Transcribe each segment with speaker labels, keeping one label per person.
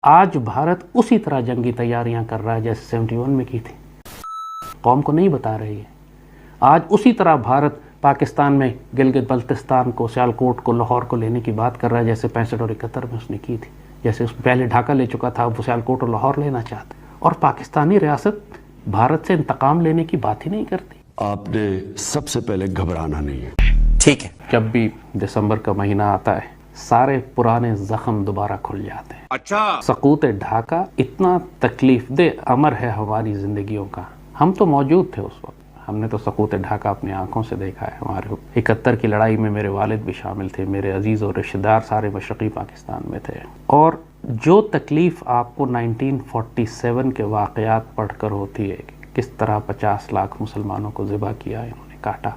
Speaker 1: آج بھارت اسی طرح جنگی تیاریاں کر رہا ہے جیسے 71 میں کی تھی. قوم کو نہیں بتا رہی ہے. آج اسی طرح بھارت پاکستان میں گلگت بلتستان کو، سیالکوٹ کو، لاہور کو لینے کی بات کر رہا ہے جیسے 65 اور 71 میں اس نے کی تھی. جیسے اس پہلے ڈھاکہ لے چکا تھا، وہ سیالکوٹ اور لاہور لینا چاہتا ہے. اور پاکستانی ریاست بھارت سے انتقام لینے کی بات ہی نہیں کرتی.
Speaker 2: آپ نے سب سے پہلے گھبرانا نہیں ہے.
Speaker 3: ٹھیک ہے.
Speaker 1: جب بھی دسمبر کا مہینہ آتا ہے سارے پرانے زخم دوبارہ کھل جاتے ہیں.
Speaker 3: اچھا.
Speaker 1: سقوط ڈھاکہ اتنا تکلیف دہ امر ہے ہماری زندگیوں کا. ہم تو موجود تھے اس وقت، ہم نے تو سقوط ڈھاکہ اپنی آنکھوں سے دیکھا ہے. ہمارے 71 کی لڑائی میں میرے والد بھی شامل تھے، میرے عزیز اور رشتہ دار سارے مشرقی پاکستان میں تھے. اور جو تکلیف آپ کو 1947 کے واقعات پڑھ کر ہوتی ہے کہ کس طرح 50 لاکھ مسلمانوں کو ذبح کیا، انہوں نے کاٹا،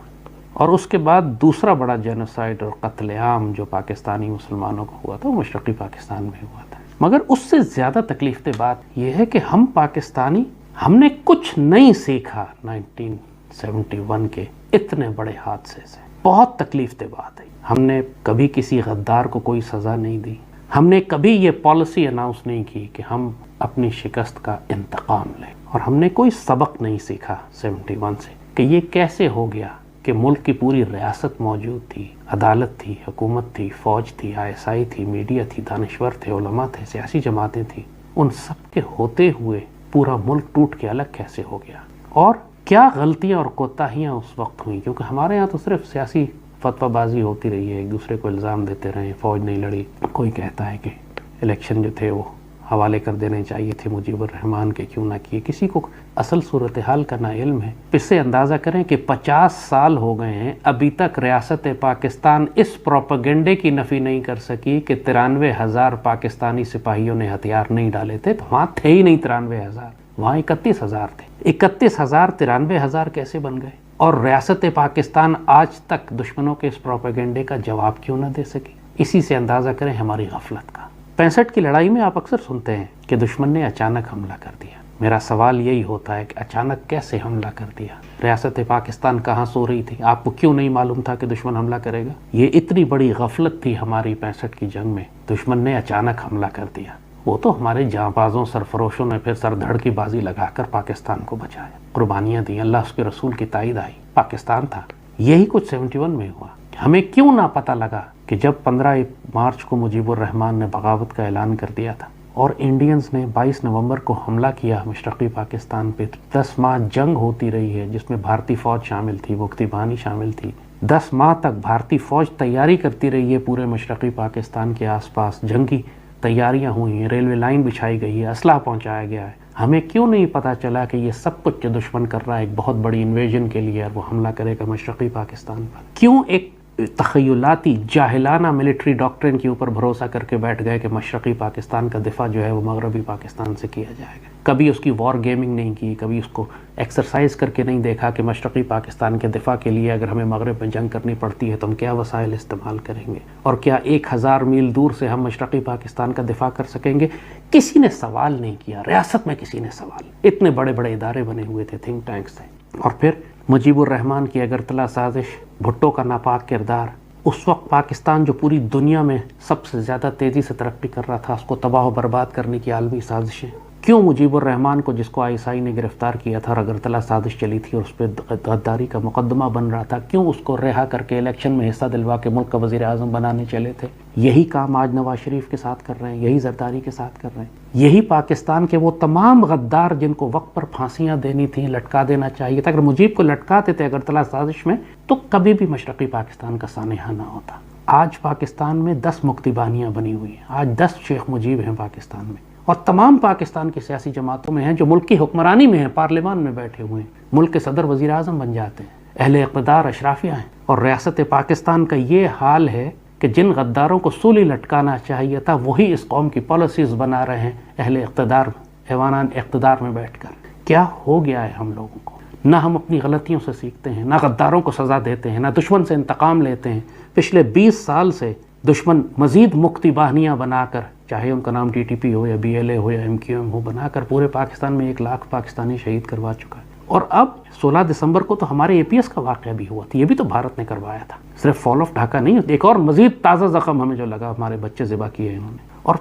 Speaker 1: اور اس کے بعد دوسرا بڑا جینوسائیڈ اور قتل عام جو پاکستانی مسلمانوں کو ہوا تھا وہ مشرقی پاکستان میں ہوا تھا. مگر اس سے زیادہ تکلیف دہ بات یہ ہے کہ ہم پاکستانی ہم نے کچھ نہیں سیکھا 1971 کے اتنے بڑے حادثے سے. بہت تکلیف دہ بات ہے. ہم نے کبھی کسی غدار کو کوئی سزا نہیں دی. ہم نے کبھی یہ پالیسی اناؤنس نہیں کی کہ ہم اپنی شکست کا انتقام لیں. اور ہم نے کوئی سبق نہیں سیکھا 71 سے کہ یہ کیسے ہو گیا کہ ملک کی پوری ریاست موجود تھی، عدالت تھی، حکومت تھی، فوج تھی، ISI تھی، میڈیا تھی، دانشور تھے، علماء تھے، سیاسی جماعتیں تھیں. ان سب کے ہوتے ہوئے پورا ملک ٹوٹ کے الگ کیسے ہو گیا؟ اور کیا غلطیاں اور کوتاہیاں اس وقت ہوئیں؟ کیونکہ ہمارے ہاں تو صرف سیاسی فتویٰ بازی ہوتی رہی ہے، ایک دوسرے کو الزام دیتے رہے، فوج نہیں لڑی. کوئی کہتا ہے کہ الیکشن جو تھے وہ حوالے کر دینے چاہیے تھے مجیب الرحمان کے، کیوں نہ کیے. کسی کو اصل صورتحال کا نہ علم ہے. اس سے اندازہ کریں کہ 50 سال ہو گئے ہیں ابھی تک ریاست پاکستان اس پروپیگنڈے کی نفی نہیں کر سکی کہ 93,000 پاکستانی سپاہیوں نے ہتھیار نہیں ڈالے تھے. تو وہاں تھے ہی نہیں 93,000، وہاں 31,000 تھے. 31,000 93,000 کیسے بن گئے؟ اور ریاست پاکستان آج تک دشمنوں کے اس پروپیگنڈے کا جواب کیوں نہ دے سکی؟ اسی سے اندازہ کریں ہماری غفلت کا. 65 کی لڑائی میں آپ اکثر سنتے ہیں کہ دشمن نے اچانک حملہ کر دیا. میرا سوال یہی ہوتا ہے کہ اچانک کیسے حملہ کر دیا؟ ریاست پاکستان کہاں سو رہی تھی؟ آپ کو کیوں نہیں معلوم تھا کہ دشمن حملہ کرے گا؟ یہ اتنی بڑی غفلت تھی ہماری 65 کی جنگ میں، دشمن نے اچانک حملہ کر دیا. وہ تو ہمارے جاں بازوں، سرفروشوں نے پھر سر دھڑ کی بازی لگا کر پاکستان کو بچایا، قربانیاں دیں، اللہ اس کے رسول کی تائید آئی، پاکستان تھا. یہی کچھ 71 میں ہوا. ہمیں کیوں نہ پتہ لگا کہ جب 15 مارچ کو مجیب الرحمان نے بغاوت کا اعلان کر دیا تھا اور انڈینز نے 22 نومبر کو حملہ کیا مشرقی پاکستان پہ، 10 ماہ جنگ ہوتی رہی ہے جس میں بھارتی فوج شامل تھی، مکتی بانی شامل تھی. 10 ماہ تک بھارتی فوج تیاری کرتی رہی ہے پورے مشرقی پاکستان کے آس پاس. جنگی تیاریاں ہوئی ہیں، ریلوے لائن بچھائی گئی ہے، اسلحہ پہنچایا گیا ہے. ہمیں کیوں نہیں پتہ چلا کہ یہ سب کچھ جو دشمن کر رہا ہے ایک بہت بڑی انویژن کے لیے اور وہ حملہ کرے گا مشرقی پاکستان پر؟ کیوں ایک تخیلاتی جاہلانہ ملٹری ڈاکٹرن کے اوپر بھروسہ کر کے بیٹھ گئے کہ مشرقی پاکستان کا دفاع جو ہے وہ مغربی پاکستان سے کیا جائے گا؟ کبھی اس کی وار گیمنگ نہیں کی، کبھی اس کو ایکسرسائز کر کے نہیں دیکھا کہ مشرقی پاکستان کے دفاع کے لیے اگر ہمیں مغرب میں جنگ کرنی پڑتی ہے تو ہم کیا وسائل استعمال کریں گے، اور کیا 1000 میل دور سے ہم مشرقی پاکستان کا دفاع کر سکیں گے؟ کسی نے سوال نہیں کیا. ریاست میں کسی نے سوال، اتنے بڑے بڑے ادارے بنے ہوئے تھے، تھنک ٹینکس تھے. اور پھر مجیب الرحمان کی اگرتلا سازش، بھٹو کا ناپاک کردار. اس وقت پاکستان جو پوری دنیا میں سب سے زیادہ تیزی سے ترقی کر رہا تھا، اس کو تباہ و برباد کرنے کی عالمی سازشیں. کیوں مجیب الرحمان کو، جس کو ISI نے گرفتار کیا تھا اور اگرتلا سازش چلی تھی اور اس پہ غداری کا مقدمہ بن رہا تھا، کیوں اس کو رہا کر کے الیکشن میں حصہ دلوا کے ملک کا وزیر اعظم بنانے چلے تھے؟ یہی کام آج نواز شریف کے ساتھ کر رہے ہیں، یہی زرداری کے ساتھ کر رہے ہیں. یہی پاکستان کے وہ تمام غدار جن کو وقت پر پھانسیاں دینی تھیں، لٹکا دینا چاہیے تھا. اگر مجیب کو لٹکاتے تھے اگرتلا سازش میں تو کبھی بھی مشرقی پاکستان کا سانحہ نہ ہوتا. آج پاکستان میں 10 مکتی بانیاں بنی ہوئی ہیں، آج 10 شیخ مجیب ہیں پاکستان میں، اور تمام پاکستان کی سیاسی جماعتوں میں ہیں جو ملک کی حکمرانی میں ہیں، پارلیمان میں بیٹھے ہوئے ہیں، ملک کے صدر وزیر اعظم بن جاتے ہیں، اہل اقتدار اشرافیہ ہیں. اور ریاست پاکستان کا یہ حال ہے کہ جن غداروں کو سولی لٹکانا چاہیے تھا وہی اس قوم کی پالیسیز بنا رہے ہیں اہل اقتدار، ایوانان اقتدار میں بیٹھ کر. کیا ہو گیا ہے ہم لوگوں کو؟ نہ ہم اپنی غلطیوں سے سیکھتے ہیں، نہ غداروں کو سزا دیتے ہیں، نہ دشمن سے انتقام لیتے ہیں. پچھلے 20 سال سے دشمن مزید مکتی باہنیاں بنا کر، چاہے ان کا نام TTP ہو یا BLA ہو یا MQM ہو، بنا کر پورے پاکستان میں 1 لاکھ پاکستانی شہید کروا چکا ہے. اور اب 16 دسمبر کو تو ہمارے APS کا واقعہ بھی ہوا تھا، یہ بھی تو بھارت نے کروایا تھا. صرف فال آف ڈھاکہ نہیں، ایک اور مزید تازہ زخم ہمیں جو لگا، ہمارے بچے ذبح کیے انہوں نے. اور